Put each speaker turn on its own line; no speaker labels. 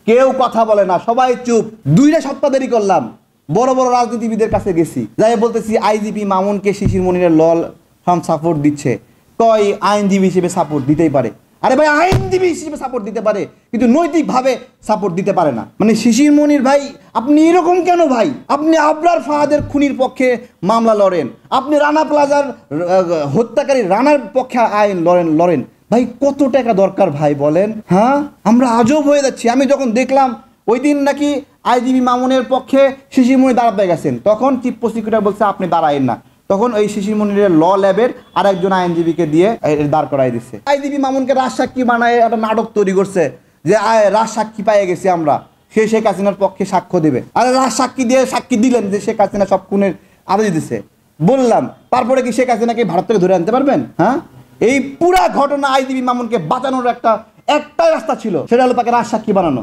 কেউ কথা বলে না, সবাই চুপ। 2টা সপ্তাহ দেরি করলাম, বড় বড় রাজনীতিবিদের কাছে গেছি, যাই বলতেছি আইজিপি মামুনকে শিশির মনিরের লল সাপোর্ট দিচ্ছে। কয় আইনজীবী হিসেবে সাপোর্ট দিতেই পারে। আরে ভাই, আইনজীবী হিসেবে সাপোর্ট দিতে পারে কিন্তু নৈতিকভাবে সাপোর্ট দিতে পারে না। মানে শিশির মনির ভাই, আপনি এরকম কেন ভাই? আপনি আবরার ফাহাদের খুনির পক্ষে মামলা লড়েন, আপনি রানা প্লাজার হত্যাকারী রানার পক্ষে আইন লড়েন ভাই। কত টাকা দরকার ভাই বলেন? হ্যাঁ, আমরা আজব হয়ে যাচ্ছি। আমি যখন দেখলাম ওই দিন নাকি আইজিবি মামুনের পক্ষে শিশির মনির দাঁড়াতে গেছেন, তখন চিফ প্রসিকিউটর বলছে আপনি দাঁড়ায়েন না। তখন ওই শিশির মনিরের ল ল্যাবের আরেকজন আইনজীবীকে দিয়ে দাঁড় করাই দিচ্ছে। আইজিবি মামুনকে রাজসাক্ষী বানায় একটা নাটক তৈরি করছে যে রাজসাক্ষী পেয়ে গেছি আমরা, সে শেখ হাসিনার পক্ষে সাক্ষ্য দেবে। আরে রাজসাক্ষী দিয়ে সাক্ষী দিলেন যে শেখ হাসিনা সব খুনের আদেশ দিচ্ছে, বললাম। তারপরে কি শেখ হাসিনাকে ভারত থেকে ধরে আনতে পারবেন? হ্যাঁ, এই পুরা ঘটনা আইজিবি মামুনকে বাঁচানোর একটাই রাস্তা ছিল, সেটা হলো তাকে রাজসাক্ষী বানানো।